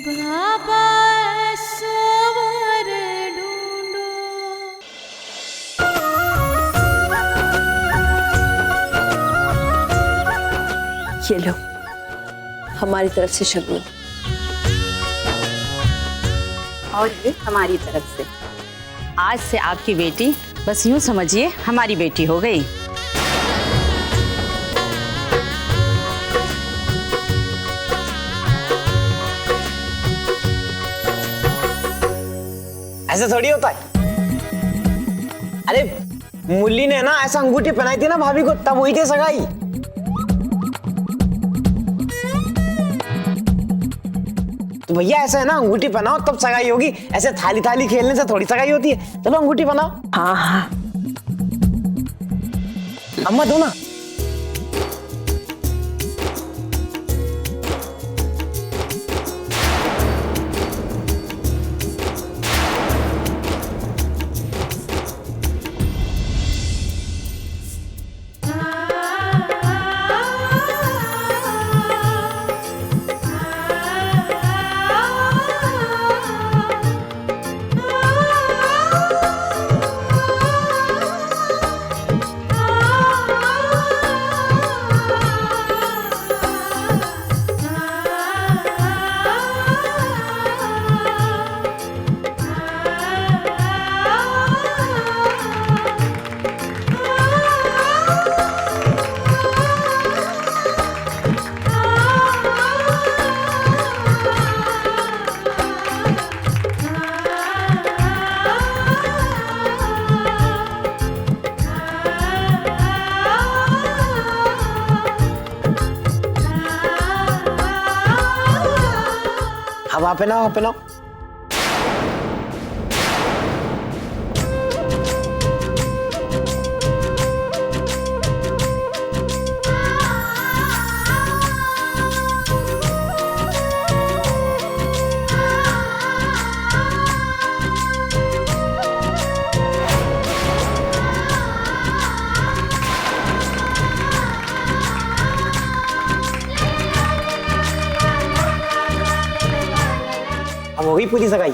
बाबा सवर ढूंढो। ये लो हमारी तरफ से शगुन। और ये हमारी तरफ से। आज से आपकी बेटी बस यूं समझिए हमारी बेटी हो गई। ऐसे थोड़ी होता है। अरे मुल्ली ने ना ऐसा अंगूठी पहनाई थी ना भाभी को, तब हुई थी सगाई। तो भैया ऐसा है ना, अंगूठी पहनाओ तब सगाई होगी। ऐसे थाली थाली खेलने से थोड़ी सगाई होती है। चलो अंगूठी पहनाओ। हाँ हाँ अम्मा दो ना। अब आप पहनाओ, आप पहनाओ। अब हो गई पूरी सगाई।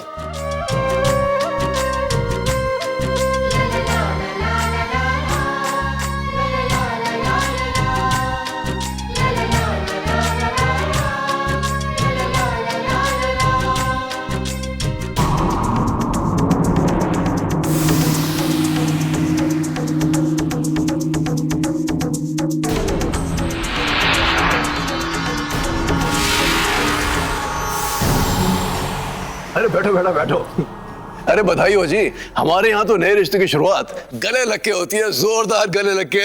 अरे बैठो बैठो बैठो। अरे बधाई हो जी, हमारे यहाँ तो नए रिश्ते की शुरुआत गले लग के होती है, जोरदार गले लग के।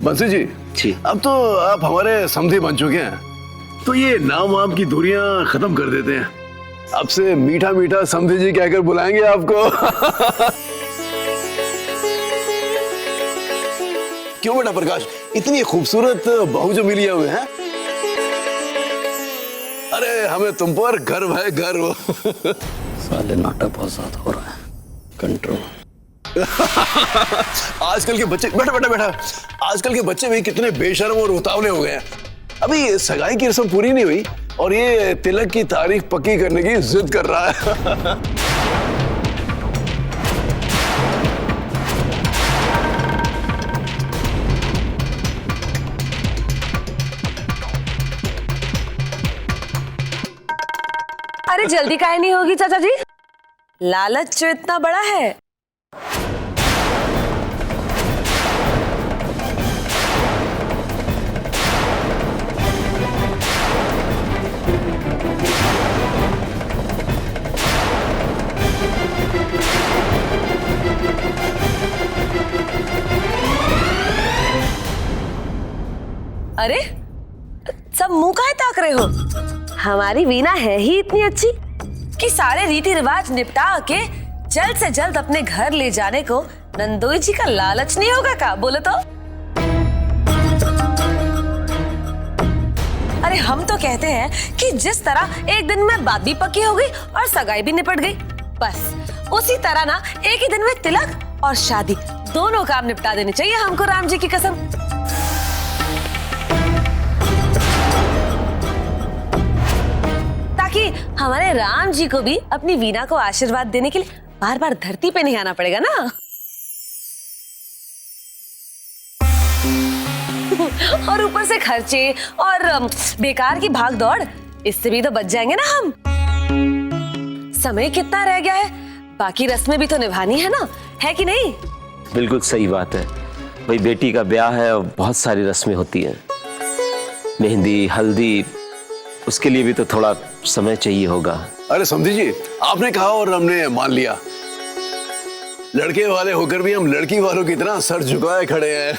बंसी जी, अब तो आप हमारे समधी बन चुके हैं, तो ये नाम वाम की दूरियां खत्म कर देते हैं। अब से मीठा मीठा समधी जी कहकर बुलाएंगे आपको। क्यों बेटा प्रकाश, इतनी खूबसूरत बहू जो मिली है हमें, हैं? अरे हमें तुम पर गर्व है, गर्व। साले नाटक बहुत ज्यादा हो रहा है, कंट्रोल। आजकल के बच्चे, बैठा बैठा बैठा, आजकल के बच्चे भी कितने बेशर्म और उतावले हो गए हैं। अभी सगाई की रस्म पूरी नहीं हुई और ये तिलक की तारीख पक्की करने की जिद कर रहा है। अरे जल्दी काहे नहीं होगी चाचा जी, लालच जो इतना बड़ा है। अरे सब मुंह काहे ताक रहे हो? हमारी वीना है ही इतनी अच्छी कि सारे रीति रिवाज निपटा के जल्द से जल्द अपने घर ले जाने को नंदोई जी का लालच नहीं होगा का? बोलो तो। अरे हम तो कहते हैं कि जिस तरह एक दिन में बात भी पक्की हो गई और सगाई भी निपट गई, बस उसी तरह ना एक ही दिन में तिलक और शादी दोनों काम निपटा देने चाहिए हमको, राम जी की कसम। ताकि हमारे राम जी को भी अपनी वीणा को आशीर्वाद देने के लिए बार बार धरती पे नहीं आना पड़ेगा ना। और ऊपर से खर्चे और बेकार की भाग दौड़, इससे भी तो बच जाएंगे ना हम। समय कितना रह गया है, बाकी रस्में भी तो निभानी है ना, है कि नहीं? बिल्कुल सही बात है भाई, बेटी का ब्याह है और बहुत सारी रस्में होती हैं, मेहंदी, हल्दी, उसके लिए भी तो थोड़ा समय चाहिए होगा। अरे समधी जी, आपने कहा और हमने मान लिया। लड़के वाले होकर भी हम लड़की वालों की तरह सर झुकाए खड़े हैं।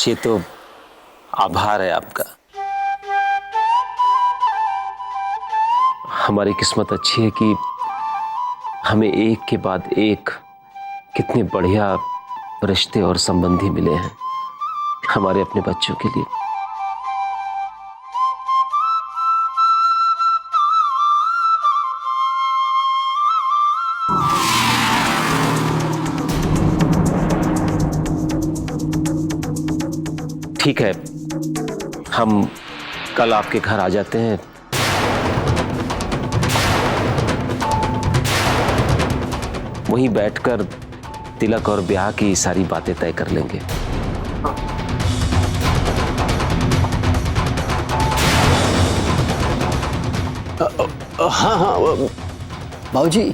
ये तो आभार है आपका। हमारी किस्मत अच्छी है कि हमें एक के बाद एक कितने बढ़िया रिश्ते और संबंधी मिले हैं हमारे अपने बच्चों के लिए। ठीक है, हम कल आपके घर आ जाते हैं। वहीं बैठकर तिलक और ब्याह की सारी बातें तय कर लेंगे। हाँ हाँ बाबूजी,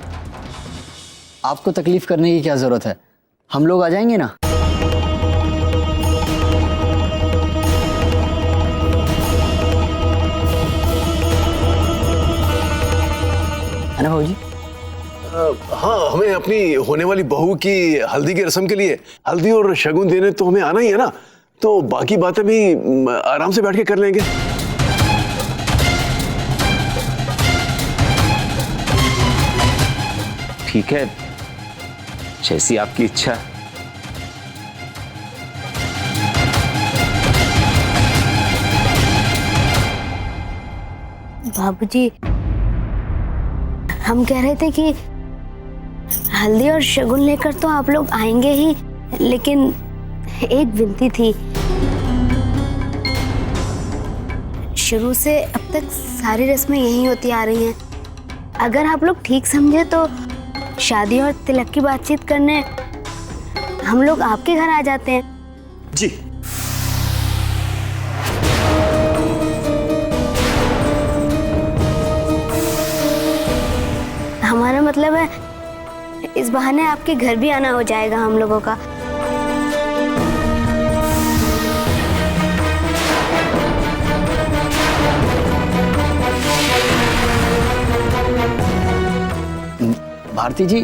आपको तकलीफ करने की क्या जरूरत है, हम लोग आ जाएंगे ना। है ना बाबूजी? हाँ, हमें अपनी होने वाली बहू की हल्दी की रस्म के लिए हल्दी और शगुन देने तो हमें आना ही है ना, तो बाकी बातें भी आराम से बैठ के कर लेंगे। ठीक है, जैसी आपकी इच्छा। बाबूजी, हम कह रहे थे कि हल्दी और शगुन लेकर तो आप लोग आएंगे ही, लेकिन एक विनती थी। शुरू से अब तक सारी रस्में यही होती आ रही हैं। अगर आप लोग ठीक समझे तो शादी और तिलक की बातचीत करने हम लोग आपके घर आ जाते हैं। जी हमारा मतलब है इस बहाने आपके घर भी आना हो जाएगा हम लोगों का। भारती जी,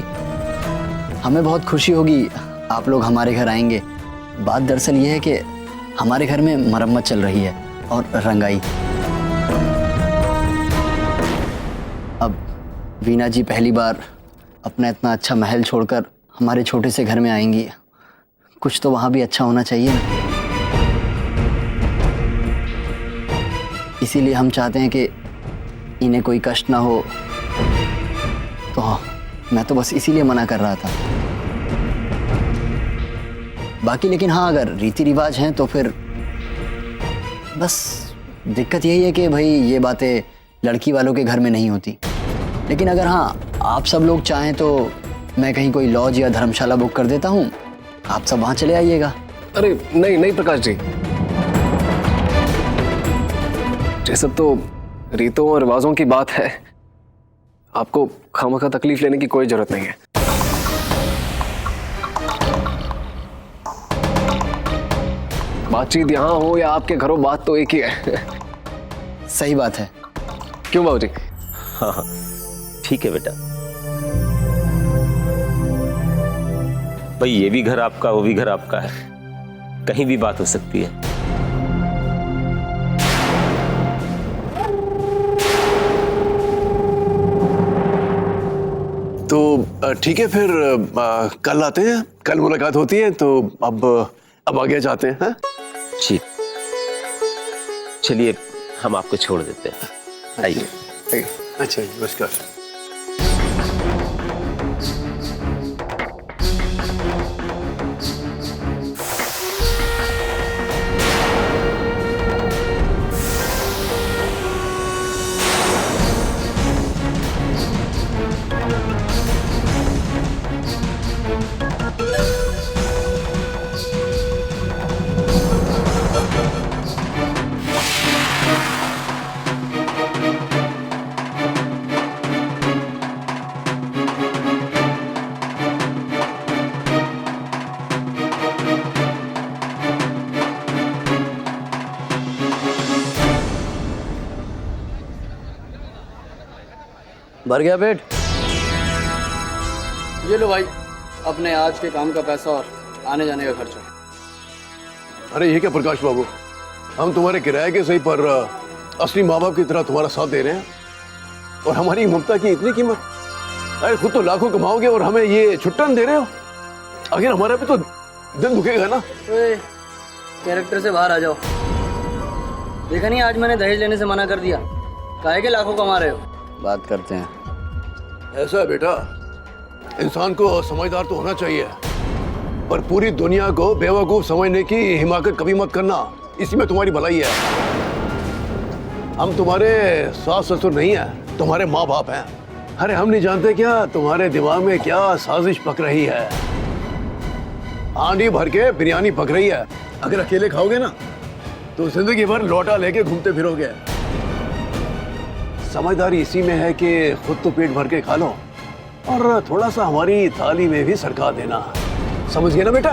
हमें बहुत खुशी होगी आप लोग हमारे घर आएंगे। बात दरअसल ये है कि हमारे घर में मरम्मत चल रही है और रंगाई। अब वीणा जी पहली बार अपना इतना अच्छा महल छोड़कर हमारे छोटे से घर में आएंगी, कुछ तो वहाँ भी अच्छा होना चाहिए ना। इसीलिए हम चाहते हैं कि इन्हें कोई कष्ट ना हो, तो मैं तो बस इसीलिए मना कर रहा था। बाकी लेकिन हाँ, अगर रीति रिवाज हैं तो फिर बस दिक्कत यही है कि भाई ये बातें लड़की वालों के घर में नहीं होती। लेकिन अगर हाँ आप सब लोग चाहें तो मैं कहीं कोई लॉज या धर्मशाला बुक कर देता हूँ, आप सब वहाँ चले आइएगा। अरे नहीं नहीं प्रकाश जी, ये सब तो रीतों और रिवाजों की बात है, आपको खामखा तकलीफ लेने की कोई जरूरत नहीं है। बातचीत यहाँ हो या आपके घरों, बात तो एक ही है। सही बात है, क्यों बाबूजी? हाँ हाँ ठीक है बेटा। भाई ये भी घर आपका, वो भी घर आपका है, कहीं भी बात हो सकती है। तो ठीक है फिर कल आते हैं, कल मुलाकात होती है। तो अब आगे जाते हैं। हाँ? जी चलिए, हम आपको छोड़ देते हैं। आइए। अच्छा जी, नमस्कार। भर गया पेट? ये लो भाई, अपने आज के काम का पैसा और आने जाने का खर्चा। अरे ये क्या प्रकाश बाबू, हम तुम्हारे किराए के सही पर असली माँ बाप की तरह तुम्हारा साथ दे रहे हैं, और हमारी ममता की इतनी कीमत। अरे खुद तो लाखों कमाओगे और हमें ये छुट्टन दे रहे हो। आखिर हमारा भी तो दिल दुखेगा ना। कैरेक्टर से बाहर आ जाओ। देखा नहीं, आज मैंने दहेज लेने से मना कर दिया। काहे के लाखों कमा रहे हो? बात करते हैं। ऐसा है बेटा, इंसान को समझदार तो होना चाहिए, पर पूरी दुनिया को बेवकूफ समझने की हिमाकत कभी मत करना। इसी में तुम्हारी भलाई है। हम तुम्हारे सास ससुर नहीं हैं, तुम्हारे माँ बाप हैं। अरे हम नहीं जानते क्या तुम्हारे दिमाग में क्या साजिश पक रही है। हांडी भर के बिरयानी पक रही है। अगर अकेले खाओगे ना तो जिंदगी भर लौटा लेके घूमते फिरोगे। समझदारी इसी में है कि खुद तो पेट भर के खा लो और थोड़ा सा हमारी थाली में भी सरका देना। समझ गए ना बेटा?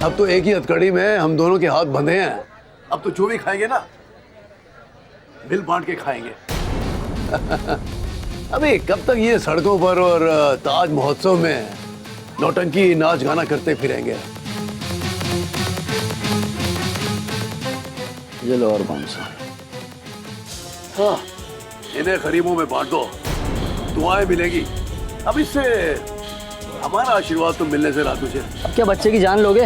अब तो एक ही हथकड़ी में हम दोनों के हाथ बंधे हैं। अब तो जो भी खाएंगे ना मिल बांट के खाएंगे। अबे कब तक ये सड़कों पर और ताज महोत्सव में नौटंकी नाच गाना करते फिरेंगे? ये लो और 500। हाँ, इन्हें गरीबों में बांट दो, दुआएं मिलेगी। अब इससे हमारा आशीर्वाद तो मिलने से रहा तुझे। अब क्या बच्चे की जान लोगे?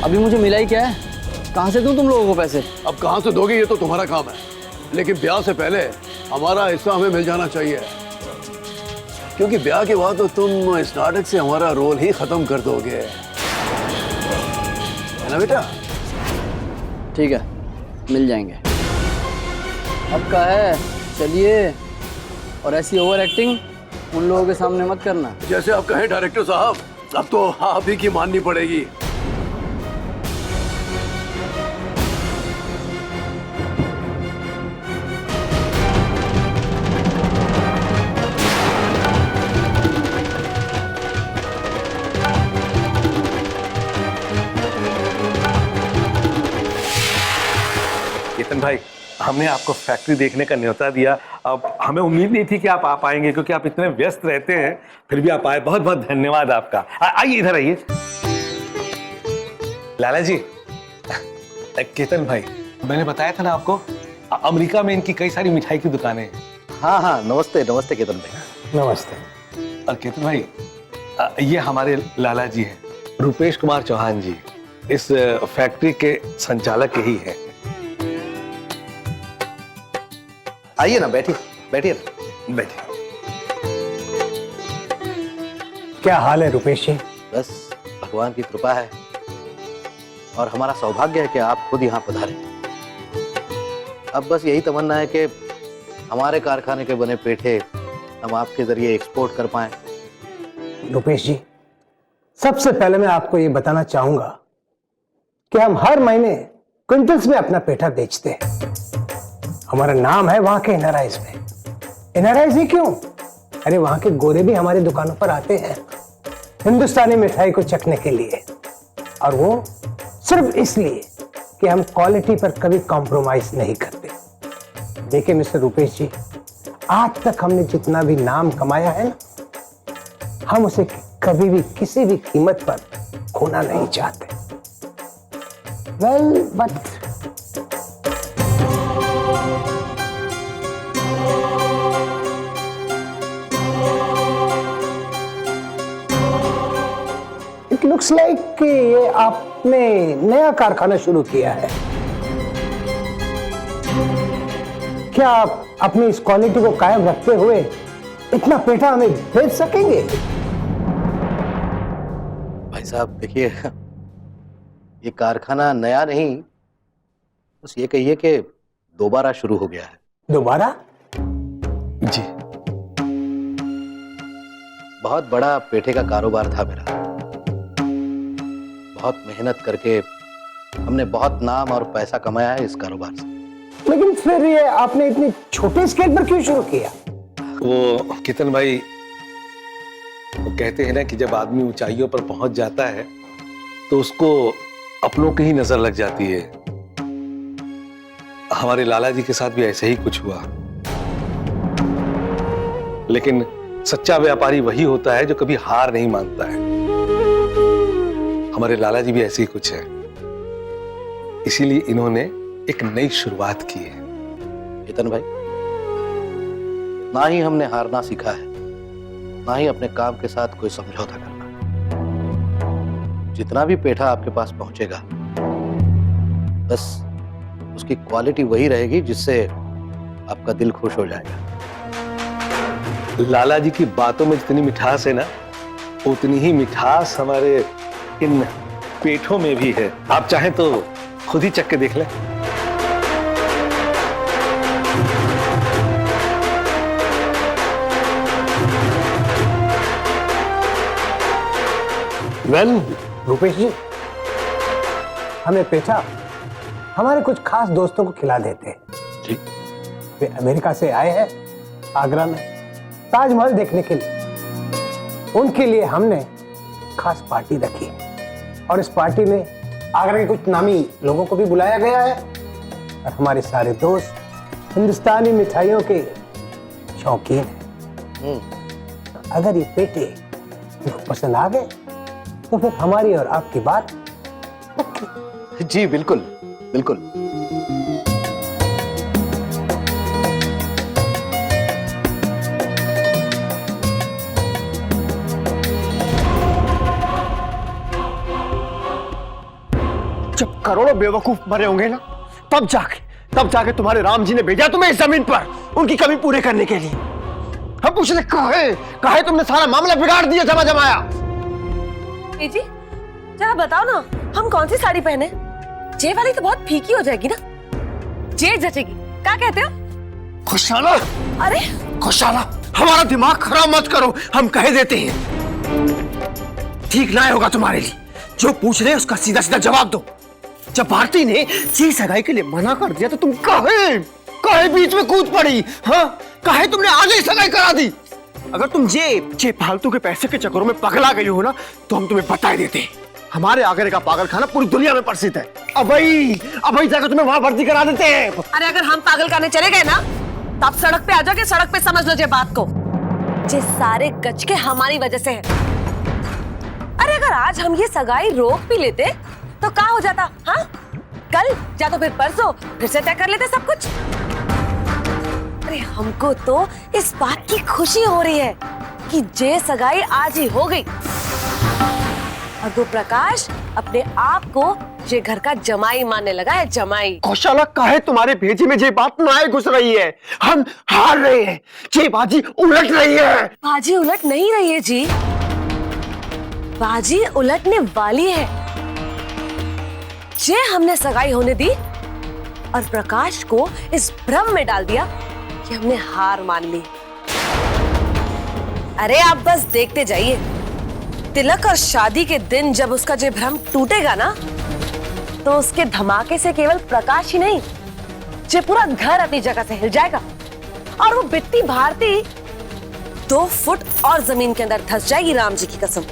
अभी मुझे मिला ही क्या है? कहाँ से दूं तुम लोगों को पैसे? अब कहाँ से दोगे ये तो तुम्हारा काम है, लेकिन ब्याह से पहले हमारा हिस्सा हमें मिल जाना चाहिए, क्योंकि ब्याह के बाद तो तुम इस नाटक से हमारा रोल ही खत्म कर दोगे, है ना बेटा? ठीक है, मिल जाएंगे। अब का है, चलिए। और ऐसी ओवर एक्टिंग उन लोगों के सामने मत करना। जैसे आप कहें डायरेक्टर साहब, अब तो आप ही की माननी पड़ेगी। केतन भाई, हमने आपको फैक्ट्री देखने का न्योता दिया। अब हमें उम्मीद नहीं थी कि आप आ पाएंगे, क्योंकि आप इतने व्यस्त रहते हैं, फिर भी आप आए। बहुत बहुत धन्यवाद आपका। आइए इधर आइए। लाला जी, केतन भाई, मैंने बताया था ना आपको, अमेरिका में इनकी कई सारी मिठाई की दुकानें हैं। हाँ हाँ, नमस्ते नमस्ते केतन भाई। नमस्ते। और केतन भाई, ये हमारे लाला जी हैं, रुपेश कुमार चौहान जी, इस फैक्ट्री के संचालक ही हैं। आइए ना, बैठिए बैठिए बैठिए। क्या हाल है रुपेश जी? बस भगवान की कृपा है और हमारा सौभाग्य है कि आप खुद यहाँ पधारे। अब बस यही तमन्ना है कि हमारे कारखाने के बने पेठे हम आपके जरिए एक्सपोर्ट कर पाएं। रुपेश जी, सबसे पहले मैं आपको ये बताना चाहूंगा कि हम हर महीने क्विंटल्स में अपना पेठा बेचते हैं। हमारा नाम है वहां के एनआरआईज में। एनआरआईज ही क्यों, अरे वहां के गोरे भी हमारी दुकानों पर आते हैं हिंदुस्तानी मिठाई को चखने के लिए, और वो सिर्फ इसलिए कि हम क्वालिटी पर कभी कॉम्प्रोमाइज नहीं करते। देखिए मिस्टर रुपेश जी, आज तक हमने जितना भी नाम कमाया है ना, हम उसे कभी भी किसी भी कीमत पर खोना नहीं चाहते। Well but it looks like कि ये आपने नया कारखाना शुरू किया है। क्या आप अपनी इस क्वालिटी को कायम रखते हुए इतना पेठा हमें भेज सकेंगे? भाई साहब देखिए, ये कारखाना नया नहीं, बस ये कहिए कि दोबारा शुरू हो गया है। दोबारा? जी, बहुत बड़ा पेठे का कारोबार था मेरा। बहुत मेहनत करके हमने बहुत नाम और पैसा कमाया है इस कारोबार से। लेकिन फिर ये आपने इतनी छोटे स्केल पर क्यों शुरू किया? वो कितन भाई, वो कहते हैं ना कि जब आदमी ऊंचाइयों पर पहुंच जाता है तो उसको अपनों की ही नजर लग जाती है। हमारे लाला जी के साथ भी ऐसे ही कुछ हुआ। लेकिन सच्चा व्यापारी वही होता है जो कभी हार नहीं मानता है। हमारे लाला जी भी ऐसे ही कुछ है, इसीलिए इन्होंने एक नई शुरुआत की है। केतन भाई, ना ही हमने हारना सीखा है, ना ही अपने काम के साथ कोई समझौता करना। जितना भी पेठा आपके पास पहुंचेगा, बस उसकी क्वालिटी वही रहेगी जिससे आपका दिल खुश हो जाएगा। लाला जी की बातों में जितनी मिठास है ना, उतनी ही मिठास हमारे इन पेठों में भी है। आप चाहें तो खुद ही चख के देख लें। वेल रुपेश जी, हमें पेठा हमारे कुछ खास दोस्तों को खिला देते हैं। ठीक। वे अमेरिका से आए हैं आगरा में ताजमहल देखने के लिए। उनके लिए हमने खास पार्टी रखी और इस पार्टी में आगरा के कुछ नामी लोगों को भी बुलाया गया है और हमारे सारे दोस्त हिंदुस्तानी मिठाइयों के शौकीन हैं। अगर ये पेठे उनको पसंद आ गए तो फिर हमारी और आपकी बात पक्की। जी बिल्कुल बिल्कुल। जब करोड़ों बेवकूफ मरे होंगे ना, तब जाके तुम्हारे राम जी ने भेजा तुम्हें इस जमीन पर उनकी कमी पूरे करने के लिए। हम पूछते काहे तुमने सारा मामला बिगाड़ दिया जमा जमाया। जी जरा बताओ ना, हम कौन सी साड़ी पहने? जे वाली तो बहुत फीकी हो जाएगी ना, जे जचेगी। क्या कहते हो? खुशाला, अरे खुशाला, हमारा दिमाग खराब मत करो, हम कह देते हैं। ठीक ना होगा तुम्हारे लिए। जो पूछ रहे हैं उसका सीधा सीधा जवाब दो। जब भारती ने जी सगाई के लिए मना कर दिया तो तुम काहे बीच में कूद पड़ी? हाँ, काहे तुमने आगे सगाई करा दी? अगर तुम जे फालतू के पैसे के चक्करों में पगला गई हो ना, तो हम तुम्हें बता देते हैं। हमारे आगरे का पागल खाना पूरी दुनिया में प्रसिद्ध है। अब जाकर तुम्हें वहां भर्ती करा देते हैं। अरे अगर हम पागल खाने चले गए ना, तब सड़क पे आ जाके सड़क पे समझ लो जे बात को। जे सारे गच के हमारी वजह से है। अरे अगर आज हम ये सगाई रोक भी लेते तो क्या हो जाता? हाँ, कल या तो फिर परसों फिर से तय कर लेते सब कुछ। अरे हमको तो इस बात की खुशी हो रही है कि जे सगाई आज ही हो गई और वो प्रकाश अपने आप को ये घर का जमाई मानने लगा है। जमाई कौशला, काहे तुम्हारे भेजे में जे बात नाए घुस रही है? हम हार रहे हैं, जे बाजी उलट रही है। बाजी उलट नहीं रही है जी, बाजी उलटने वाली है। जे हमने सगाई होने दी और प्रकाश को इस भ्रम में डाल दिया कि हमने हार मान ली। अरे आप बस देखते जाइए, तिलक और शादी के दिन जब उसका जो भ्रम टूटेगा ना, तो उसके धमाके से केवल प्रकाश ही नहीं, जो पूरा घर अपनी जगह से हिल जाएगा और वो बिट्टी भारती 2 फुट और जमीन के अंदर धंस जाएगी, राम जी की कसम।